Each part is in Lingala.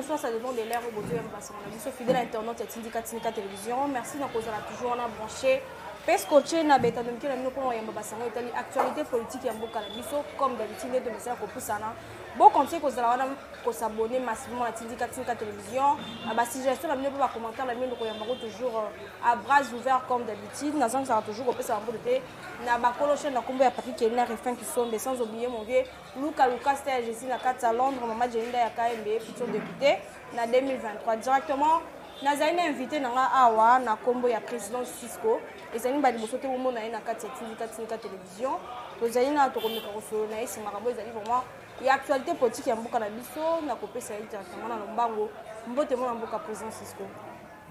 soit ça dépend de l'air au besoin de passer. On a vu ce fidèle internaute et Tindika Télévision. Merci d'en cause toujours on a branché. Parce que na beta donc na mino yamba basanga itali actualité politique ya mboka na biso comme d'habitude de message ko pusana. Bon continuer ko zala wana ko s'abonner massivement à Tindika Télévision. Ba suggestion la mino ba commentaire la mino ko yamba toujours à bras ouverts comme d'habitude. Na ça va toujours ko pesa mbo de na ba kolo chaîne na kombo ya Patrick Kenner et fin qui sont sans oublier mon vieux Luca c'était Jessie na 4 à Londres maman Jelinda ya KMB futur député na 2023 directement. Nazaine invité nanga awa na kombo ya président Cisco et ça ni ba liboso te mo na ina kati Tindika Télévision to zaina to komeka ko solo na isi makabo ezali vraiment ya actualité politique ya mboka na biso na kopesa directement na lombango mbote mo na mboka président Cisco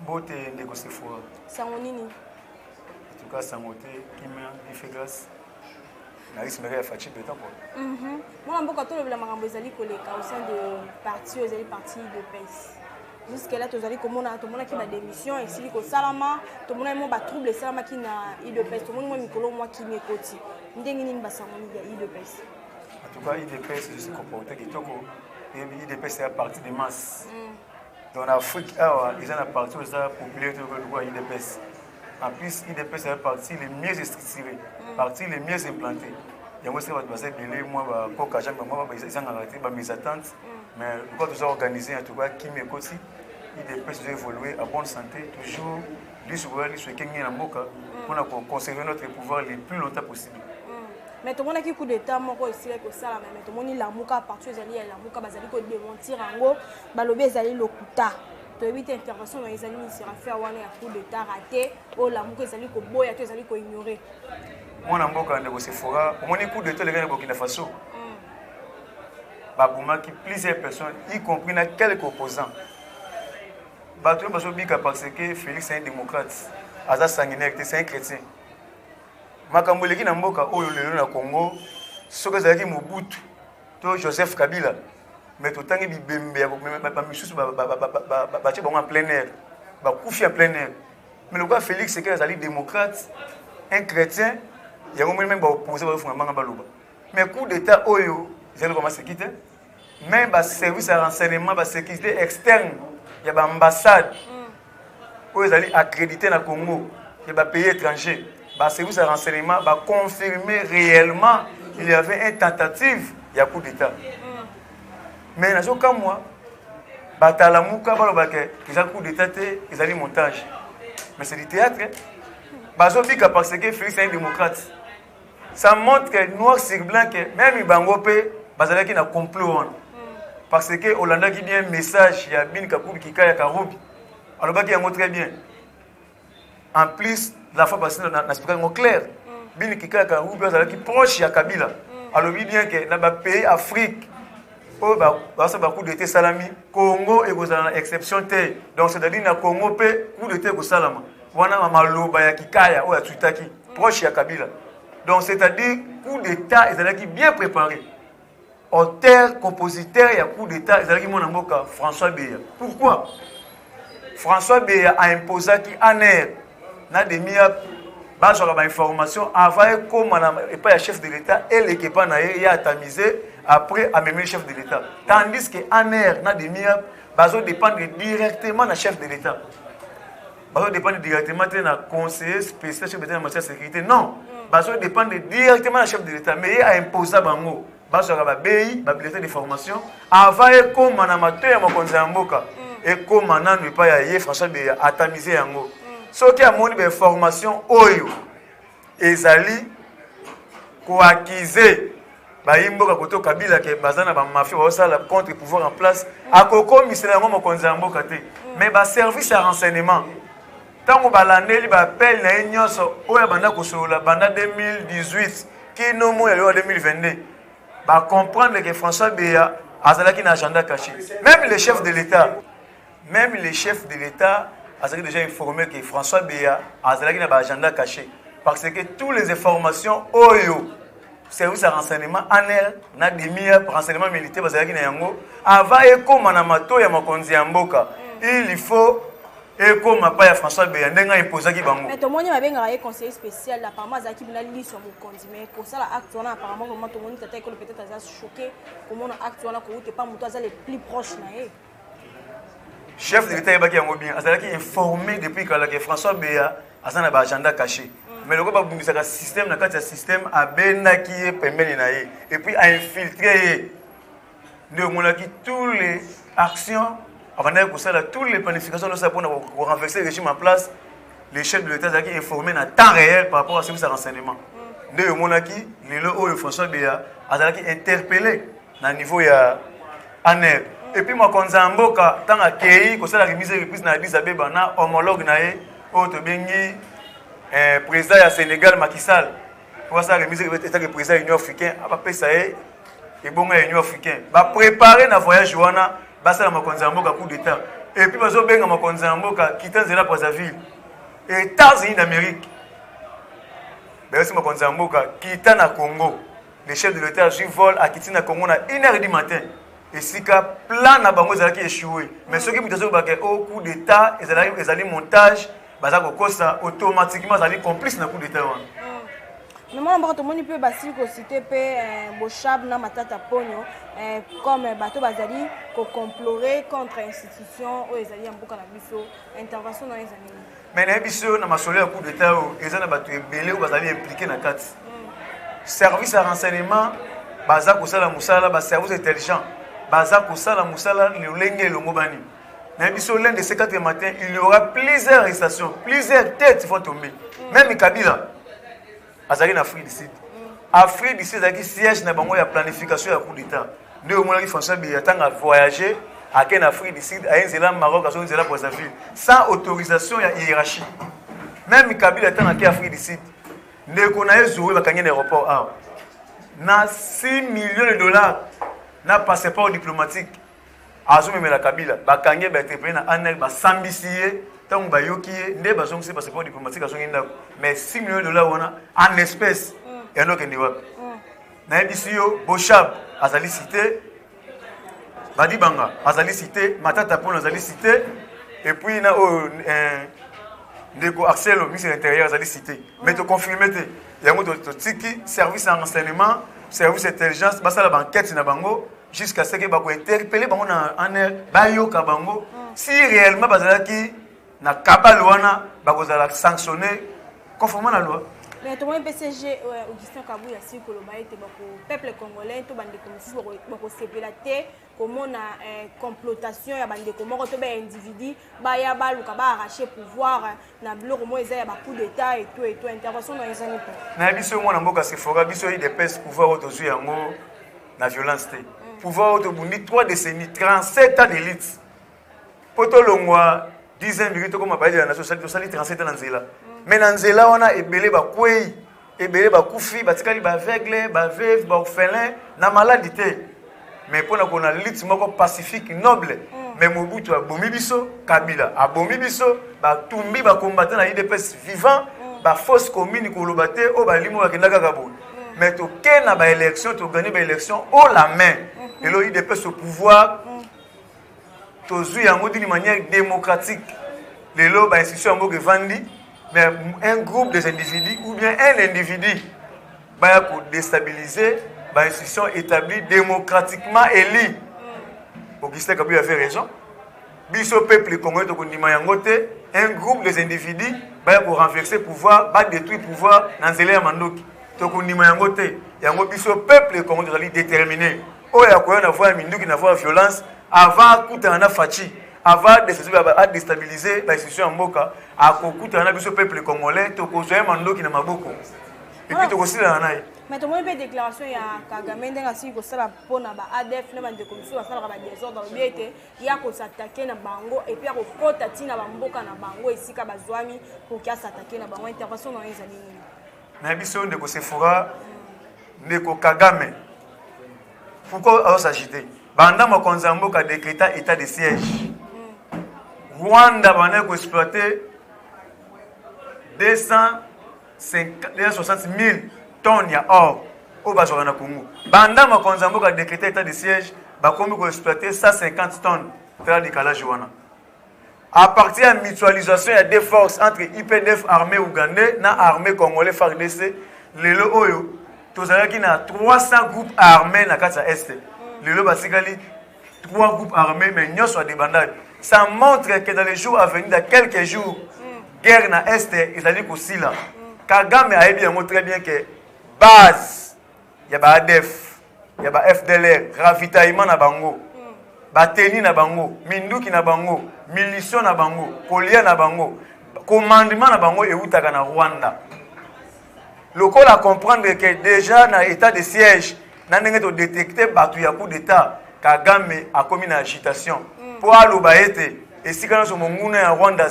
mbote ndeko sefora sango nini en tout cas sangote kimia ifegas na isi mera ya fachi beta ko mo na mboka to le makambo ezali koleka au sein de parti ezali parti de PES. Jusqu'à là, tu as dit que tout le monde qui a des démission, et si tu salama, tout le monde a trouble, salama qui n'a IDPS, tout le monde a qui n'est côté. Nous avons une base IDPS. En tout cas, IDPS, je suis comporté qui est IDPS, c'est la partie des masses. Dans l'Afrique, ils ont la partie où ça populaire de IDPS. En plus, IDPS, c'est la partie les mieux structurée, partie les mieux implantée. Il y a aussi des gens moi, mes attentes. Mais pourquoi tout ça organisé, en tout cas, qui m'écoute, il peut évoluer à bonne santé, toujours, pour conserver notre pouvoir le plus longtemps possible. Mais tout le monde qui coup d'état, moi, ici, ça, mais tout le monde, la mouka, partout, la mouka, bazali ko démentir en gros, balobé, zali lokuta. Tu évites intervention, mais les amis, il sera fait avoir un coup d'état raté, ou la mouka, zali ko boya, tu zali ko ignorer. Moi, je suis un fora, au moins, coup d'état, les gars, Burkina Faso. Baboumaki plusieurs personnes, y compris quelques opposants. Batou Basobika parce que Félix est un démocrate, Aza sanguinaire, c'est un chrétien. Makamboleki na mboka oyo lelo na Congo, soka zaki Mobutu, to Joseph Kabila, mais tout tangi bibembe ba misusu ba en plein air, ba kufi en plein air. Mais le gars Félix c'est qu'un démocrate, un chrétien, il y a même ba opposé ba fungama baloba. Mais coup d'état oyo ils ont commencé à quitter. Même le service de renseignement, la sécurité externe, il y a une ambassade où ils allaient accréditer le Congo, il y a des pays étrangers. Le service de renseignement va confirmer réellement qu'il y avait une tentative, il y a un coup d'État. Mais dans ce cas, moi, ils ont un coup d'État, ils ont un montage. Mais c'est du théâtre. Parce que Félix est un démocrate. Ça montre que noir sur blanc, même les Bangopé, bazalaki na complot parce que Hollanda qui dit un message il y a bin Kakubi qui kaya Karoubi alors bah qui est très bien en plus la fois passée na explication claire bin qui kaya Karoubi bazalaki proche ya Kabila alors bien que na ba pays Afrique oh bah ça ba coup d'état salami Congo et gozana exception té donc c'est-à-dire na Congo pe coup d'état ko salama wana maloba ya kikaya o ya tuitaki proche ya Kabila donc c'est-à-dire coup d'état ezalaki bien préparé. Auteur, compositeur, il y a coup d'État, François Beya. Pourquoi? François Beya a imposé qu'il en ait information avant comme le chef de l'État et l'équipe a tamisé après à même le chef de l'État. Tandis que en air, dépend directement du chef de l'État. Ça dépend directement du conseiller spécial chef de l'État en matière de sécurité. Non, ça dépend directement du chef de l'État. Mais il a imposé Bango. Basora babeyi babilité de formation avant comme manamateur ya mokonzi ya mboka et comme nanu pa ya François Beya atamiser yango soki amoni be formation oyo ezali ko accuser ba imboka koto Kabila ke bazana ba mafia ba sala contre pouvoir en place akoko misela yango mokonzi ya mboka te mais ba service à renseignement tango balandeli ba appel na nyonso oyo banda ko solola banda 2018 qui no mo ya 2022 va comprendre que François Beya a un agenda caché. Même les chefs de l'État, a déjà informé que François Beya a un agenda caché. Parce que toutes les informations, service de renseignement, na des renseignement militaire, avant il faut et comme pas François Beya ndenga imposa ki bango mais tout le monde m'a bien un conseiller spécial apparemment Zaki bina li sur mon compte mais pour ça la acte on apparemment comment tout le monde était peut-être choqué comment on acte on a que pas muto les plus proches na chef de l'État est bien, azalaki informé depuis que François Béa a un agenda caché. Mais le gouvernement a un système, un système a benaki et puis a infiltré toutes les actions, toutes les planifications pour renverser le régime en place. Les chefs de l'État sont informés en temps réel par rapport à ce renseignement. De monaki, le François Béa a interpellé à niveau ANER. Et puis, moi, quand j'ai un mot, tant à Kéi, quand la remise reprise na Addis Abeba, na homologue nae, auto bengi président du Sénégal, Macky Sall, pour ça remise reprise le président de l'Union africaine, a pas ça et bon l'Union africaine. Ba préparer na voyage wana, ba ça na makonzambo ka coup d'état. Et puis bazo benga makonzambo ka quitter Zela Brazzaville. Et États-Unis d'Amérique. Ben aussi makonzambo ka quitter na Congo. Les chefs de l'État vol à quitter na Congo na 1h du matin. Et si le plan n'a pas échoué, mais ceux qui ont dit au coup d'État, ils ont montage, automatiquement, ils sont complices dans le coup d'État. Mais moi, je ne peux pas citer Bochab na Matata Pogno comme bateau bazali pour comploter contre l'institution où ils allaient en boucle intervention dans les années. Mais les biso na masolé au coup d'État, ils ont battu belé ou bazali impliqué dans quatre. Service à renseignement, baza kusala musala, bas service intelligent. Baza Kosala Moussala, le Lenge et le Mobani. L'un de ces 4 matins, il y aura plusieurs arrestations, plusieurs têtes vont tomber. Même Kabila, Azari en Afrique du Sud. Afrique du Sud, il siège dans la planification du coup d'État. Nous, au moins, François Béatan a voyagé à Afrique du Sud, à Zéland, Maroc, à Zéland, Brazzaville, sans autorisation et hiérarchie. Même Kabila est en Afrique du Sud. Nous connaissons l'aéroport. Na 6 millions de dollars. Na passeport diplomatique azo memela Kabila bakange ba entrepreneur na anel ba sambisier tant ba yokié ndé ba zongi passeport diplomatique azo nginda mais 6 millions de dollars wana en espèces et non que ndiwa na ebisiyo Bochab azali cité Badi Banga azali cité Matata Pon azali cité et puis na ndeko Axel ministre de l'Intérieur azali cité mais te confirmer te yango to tiki service en renseignement service d'intelligence, basa la banquette na bango jusqu'à ce que bako interpeller bango na aner bayo ka bango si réellement bazalaki na kabalwana bako zala sanctionner conformément à la loi. Mais tout le monde PCG Augustin Kabou ya si ko loba ete bako peuple congolais to bande komisi bako sepelater comment na complotation ya bande komoko to ba individu ba ya ba luka ba arracher pouvoir na biloko mo eza ya ba coup d'état et tout intervention dans les années. Na biso mo na mboka se fora biso yi dépêche pouvoir autozu yango na violence té. Pouvoir auto bundi 3 décennies 37 ans d'élite. Poto longwa 10 ans minutes comme ba ya na société 37 ans na nzela. Mais dans Nzela, on a ébélé ba kwei, ébélé ba koufi, ba tikali ba aveugle, ba veuve, ba orphelin, na maladie. Mais pour qu'on a lutte moko pacifique noble, mais Mobutu a bomi biso, Kabila a bomi biso, ba tumbi ba combattant na IDPS vivant, ba fausse commune ko lobate o ba limo ba kendaka kabo. Mais to kena ba élection, to gagner ba élection au la main. Et là IDPS au pouvoir, to zui yango d'une manière démocratique. Les lo ba institution moko vandi. Mais un groupe des individus ou bien un individu va déstabiliser l'institution établie démocratiquement élue. Augustin Kabila a fait raison. Biso peuple congolais un groupe des individus va renverser le pouvoir, va détruire le pouvoir dans les Mandoki. Donc biso peuple congolais doit déterminer. Oh ya ko na voir minduki na voir violence avant kutana fachi. Avant de déstabiliser l'institution en Mboka, à Kokuta, on a vu ce peuple congolais, tu as un mandat qui n'a pas beaucoup. Et puis tu as aussi la naïe. Mais tu as une déclaration, il y a Kagame, il y a ADF, il y a des commissions, il y a des s'attaquer à Bango, et puis il y a des côtés à Mboka, et ici, pour qu'il s'attaquer à Bango, intervention dans les années. Mais il y a des Sephora, des Kagame. Pourquoi s'agiter? Pendant que Konzambo a décrété état de siège, Rwanda va exploiter 260 000 tonnes d'or au Bazorana Congo. Pendant que Konzambo a décrété état de siège, va exploiter 150 tonnes de décalage. À partir de la mutualisation, il y a des forces entre IPDF armée ougandais et l'armée congolaise FARDC. Les Oyo, il y a 300 groupes armés dans la Est. Les Basikali, 3 groupes armés, mais nous sommes des bandades. ça montre que dans les jours à venir, dans quelques jours, guerre dans l'Est, ils allaient aussi là. Kagame a bien très bien que base, il y a ADF, il y a FDLR, ravitaillement na bango, bateni na bango, minduki na bango, milition na bango, kolia na bango, commandement na bango et outaka na Rwanda. Le col à comprendre que déjà dans l'état de siège, nous avons détecté un coup d'État. Kagame a commis une agitation. Pour aller et si quand nous sommes en Rwanda,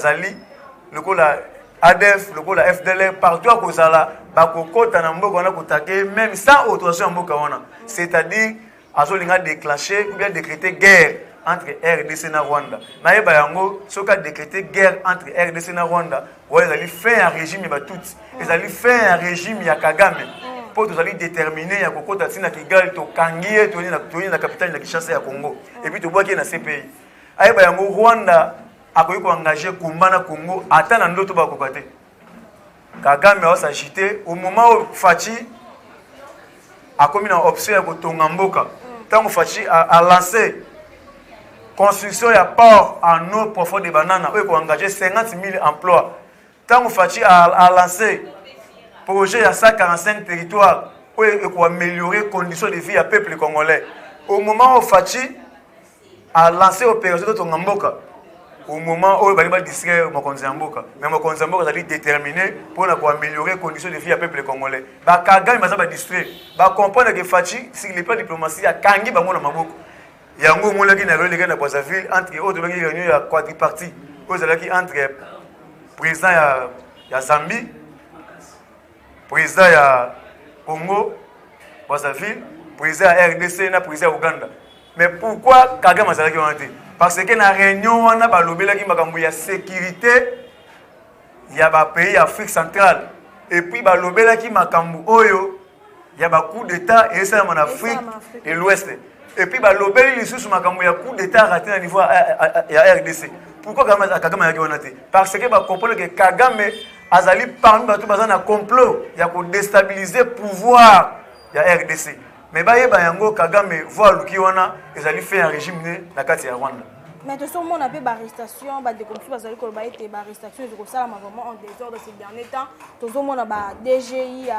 le col à ADF, le col à FDLR, partout à Kozala, même sans autorisation, c'est-à-dire, à déclencher ou bien décréter guerre entre RDC et Rwanda. Si on a décrété guerre entre RDC et Rwanda, ils allaient faire un régime tout. Ils allaient faire un régime à Kagame. Pour nous aller déterminer il y a beaucoup de Tina Kigali to Kangié to ni la capitale de Kinshasa ya Congo et puis to bois qui na CPI. Aye ba yango Rwanda akoyi ko engager combat na Congo atana ndoto ba kokate. Kagame a s'agité au moment où Fachi a commis une option ya kotonga mboka. Tant Fachi a lancé construction ya port en eau profonde de banana où ko engager 50 000 emplois. Tant Fachi a lancé projet à 145 territoires pour améliorer les conditions de vie du peuple congolais. Au moment où Fachi a lancé l'opération de Tongamboka, au moment où il va distraire Mokonzamboka, mais Mokonzamboka a déterminé pour améliorer les conditions de vie du peuple congolais. Kagame va distraire. Va comprendre que Fachi, si le plan diplomatique a Kangi Bango na Maboko. Il y a un moment qui n'a pas de Brazzaville entre autres réunions quadripartie, entre le président de Zambie, président ya Congo, Brazzaville, président RDC, na président Ouganda. Mais pourquoi Kagame a dit parce que dans la réunion, on a la sécurité, il y a un pays Afrique centrale. Et puis, il y a un coup d'État et c'est en Afrique de l'Ouest. Et puis, il y a un coup d'État raté au niveau de la RDC. Pourquoi Kagame a dit parce que comprendre que Kagame Azali parmi tout bazana complot il y a pour déstabiliser le pouvoir de la RDC. Mais Yango Kagame voit le qui wana ezali fait un régime na kati ya Rwanda. Mais de ce moment on a fait arrestation, des comme bazali ko ba été arrestation de ça vraiment en désordre ces derniers temps. Tout le monde a DGI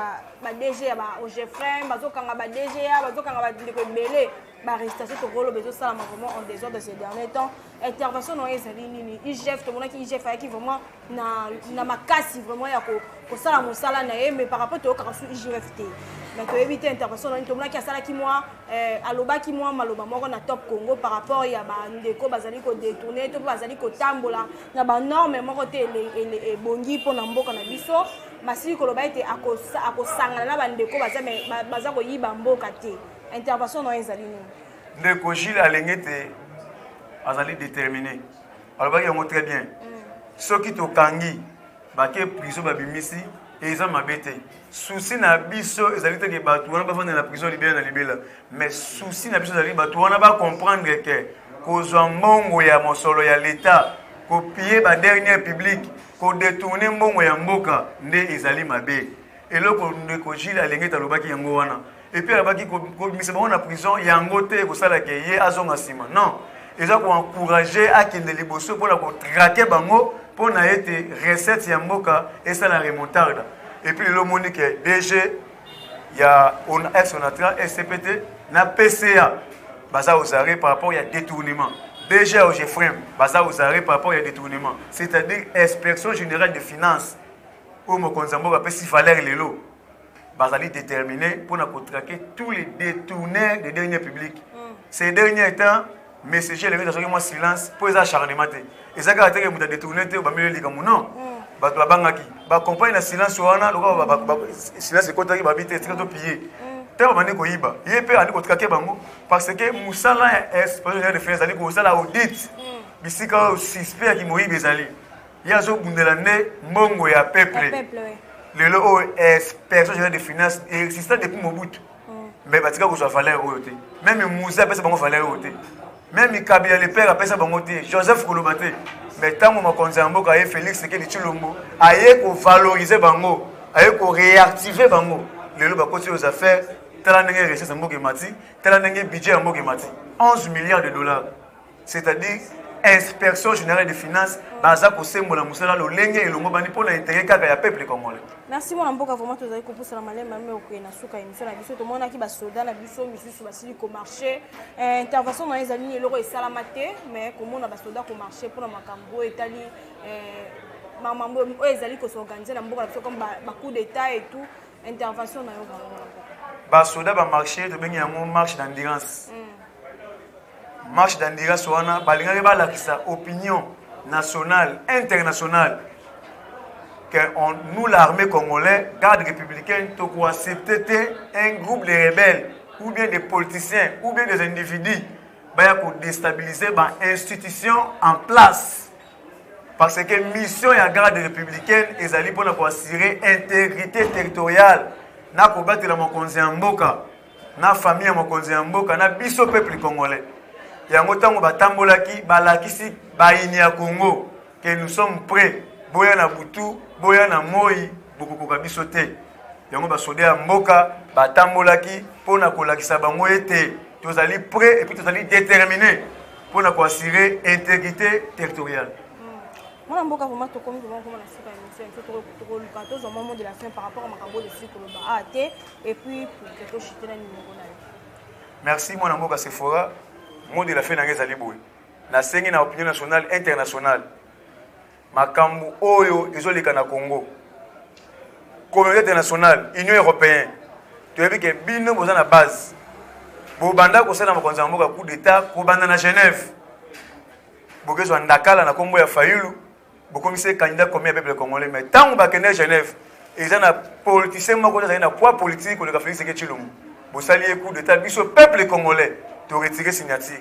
DG ya OGFREM, bazokanga DGA, bazokanga ba belé. Arrestation pour le besoin ça vraiment en désordre ces derniers temps. Intervention non ezali nini IGF to monaki IGF qui vraiment na makasi vraiment ya ko sala mosala na mais par rapport au karasu IGF té mais to éviter intervention non to monaki sala ki moi aloba ki moi maloba moko na top Congo par rapport ya ba ndeko bazali ko détourner to bazali ko tambola na ba norme moko té les bongi pour na mboka na biso masili ko loba été akosangana na ba ndeko baza ko yiba mboka té. Intervention dans les alignés. Le Kogil a l'engagé azali déterminé. Alors il y a très bien. Ceux qui te kangi, baké prison babimisi et ils ont mabete. Souci na biso ezali te ke batu wana ba fanda na prison libéra na libéla. Mais souci na biso ezali batu wana ba comprendre que kozwa mbongo ya mosolo ya l'état, copier ba dernier public, ko détourner mbongo ya mboka nde ezali mabe. Et le Kogil a l'engagé talobaki yango wana. Et puis, il y a en prison, il y a un côté qui est non. Ils ont encouragé à qu'il y ait des pour traquer pour être recette et ça la remontarde. Et puis, le monde qui est DG, il y a ex-onatra, SCPT, na PCA, basa aux arrêts par rapport à détournement. DG au GFREM, basa aux arrêts par rapport à détournement. C'est-à-dire, inspection générale des finances, où mon consambo appelle si fallait les lots. Bazali déterminé pour traquer tous les détourneurs des derniers publics. Ces derniers temps, messager les gens ont silence pour les acharnements. Et ça, quand ils ont détourné, ils ont non. Ils comprennent le silence, le silence est contre les c'est très pillé. Parce que Moussala est un de finances, Moussala audit. Bisika suspect qui mourit Bezali. Il y a un bundelane, mongo ya peuple. Le lot est personne de finances et existant depuis Mobutu. Mais batika ko so valeur oyote. Même Moussa pesa bango valeur oyote. Même Kabila le père pesa bango te. Joseph Kolobate. Mais tant mo konzambo ka Félix Sekeli Tshilombo, aye ko valoriser bango, aye ko réactiver bango. Le lot ba continuer aux affaires, tala ndenge richesse mboke mati, tala ndenge budget mboke mati. 11 milliards de dollars. C'est-à-dire inspection générale des finances baza kosembola musala lolenge elongo bani pour l'intérêt kaka ya peuple congolais. Merci mon amboka vraiment tous avez compris la malem même au na suka émission na biso to mona ki ba soda na biso misusu basili ko marché intervention dans les amis eloko et salamate mais comment na ba soda ko marché pour na makambo etali mamambo o ezali ko s'organiser na mboka biso comme ba coup d'état et tout intervention na yo ba soda ba marché to bengi yango marche d'endurance. Marche d'endurance wana balinga ba lakisa opinion nationale internationale que nous l'armée congolaise garde républicaine to ko accepter un groupe de rebelles ou bien des politiciens ou bien des individus ba ko déstabiliser ba institution en place parce que mission ya garde républicaine ezali pour na assurer intégrité territoriale na ko battre la mokonzi ya mboka na famille ya mokonzi ya mboka na biso peuple congolais. Yango tango batambolaki balakisi baini ya Congo que nous sommes prêts boya na butu boya na moi bokokoka biso te. Yango basoda ya mboka batambolaki pona kolakisa bango ete tozali prêts et puis tozali déterminés pona ko assurer intégrité territoriale. Moi mboka vraiment to comme na suka émission to lukato au moment de la fin par rapport à makambo de cycle ba AT et puis pour que to chiter na numéro na. Merci mon mboka Sephora. Mot de la fin d'angez aliboué. Na sengi na opinion nationale internationale. Makambu oyo ezoleka na Congo. Communauté internationale, Union européenne. Tu as vu que bino boza na base. Bo banda ko sala makonza mboka coup d'état ko banda na Genève. Bokezo ndakala na kombo ya Fayulu. Bokomise candidat comme ya peuple congolais mais tant ba kene Genève, ils ont un politicien moko za na poids politique ko le Félix Sekechilombo. Bo sali coup d'état biso peuple congolais. To retirer signature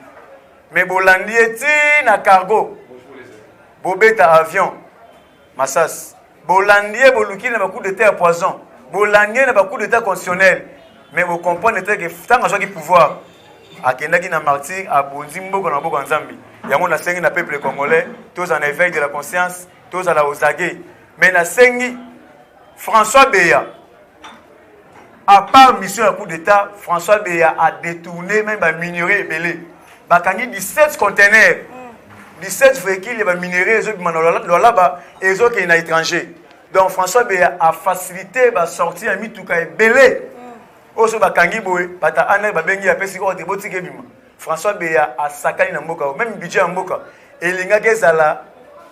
mais bolandi eti na cargo bobeta avion massas bolandi boluki na coup d'état à poison bolandi na coup d'état constitutionnel mais vous comprenez que tant que pouvoir akendaki na martyr abondi mboko na mboko nzambi yango na sengi na peuple congolais tous en éveil de la conscience tous à la osage mais na sengi François Beya. À part mission à coup d'état, François Beya a détourné même les minerais et belé. Bakani 17 conteneurs, 17 véhicules et minerais et les autres qui sont étrangers. Donc François Beya a facilité la sortie à Mitouka et belé. Oso bakangi boy, bata ane babengi a pesi o de botike bima. François Beya a sakani na mboka, même budget en mboka. Et linga kezala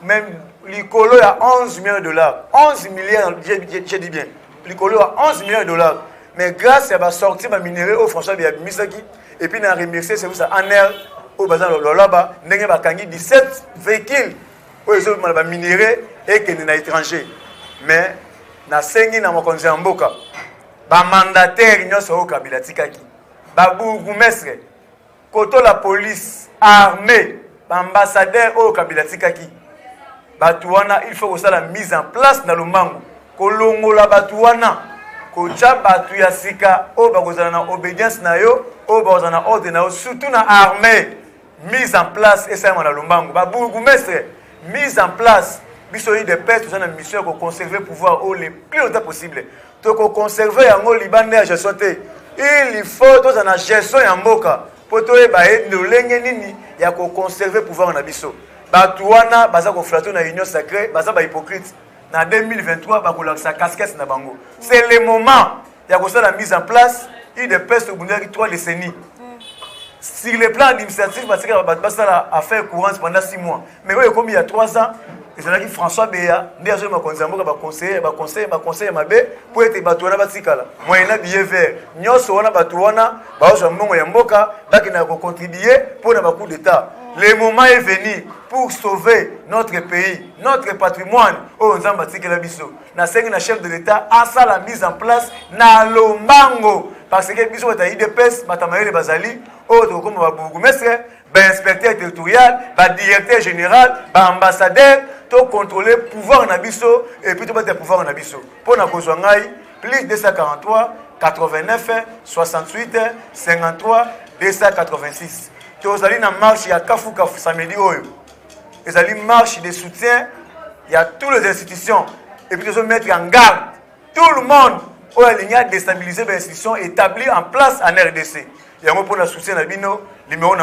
même l'icolo a 11 millions de dollars. 11 milliards, j'ai dit bien. L'icolo a 11 millions de dollars. Mais grâce à la sortie de minéraux au François Misaki, et puis on a remercié c'est ça en air au bazar là-bas, on a 17 véhicules où ils ont minéraux et qui sont étrangers. Mais na sengi na mokonzi ya mboka, ba mandataire nyonso au Kabila tikaki, ba bourgmestre, koto la police, armée, ba ambassadeur au Kabila tikaki. Batuana, il faut que ça la mise en place dans le mango. Kolongo la batuana. Kocha batu ya sika o bakozana na obédience na yo o bazana ordre na yo surtout na armée mise en place et ça na lumbango ba bourgmestre mise en place biso yi de peste ça na mission ko conserver pouvoir au le plus longtemps possible to ko conserver yango libande ya gestion te il faut to na gestion ya mboka poto e ba e lolenge nini ya ko conserver pouvoir na biso batu wana baza ko flatter na union sacrée baza ba hypocrite. En 2023, sa casquette na bango. C'est le moment. Il y a la mise en place. Il y a des pestes au bout de 3 décennies. Sur le plan administratif, parce qu'il y a fait courant pendant 6 mois. Mais oui, comme il y a 3 ans, il y a François Beya, il y a un conseiller, pour être batouana batikala. Moi, il y a un billet vert. Nous sommes batouana, qui a contribué pour un coup d'État. Le moment est venu pour sauver notre pays, notre patrimoine. Oh, nous avons bâti la biso. Na sengi na chef de l'État a ça la mise en place na lombango parce que biso ta IDPS matamaele bazali oh to comme ba bourgmestre, ba inspecteur territorial, ba directeur général, ba ambassadeur to contrôler pouvoir na biso et puis to battre pouvoir na biso. Pour na kozwa ngai plus 243 89 68 53 286. Tu as allé dans la marche, il y a Kafu samedi. Ils allaient marche de soutien, il y a toutes les institutions. Et puis, ils ont mettre en garde tout le monde où il y a déstabilisé les institutions établies en place en RDC. Il y a un peu de soutien à Bino, numéro 1,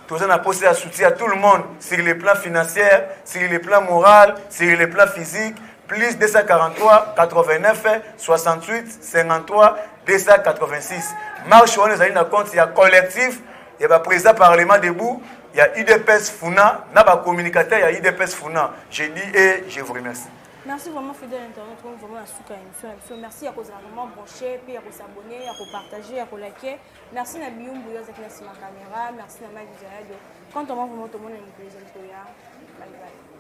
Tout ça, on a posé à soutien à tout le monde sur les plans financiers, sur les plans moraux, sur les plans physiques. Plus 243, 89, 68, 53, 286. Marche, on est dans un compte, il y a collectif, il y a le président parlement debout, il y a IDPS Funa, il y a communicateur, il y a IDPS Funa. Je dis et je vous remercie. Merci vraiment, fidèle internet, vraiment à souka émission. Merci à cause de la vraiment branché, puis à s'abonner, à partager, à liker. Merci à Biumbu, à ma caméra, merci à Mike Zayed. Quand on va vraiment tout le monde, bye bye.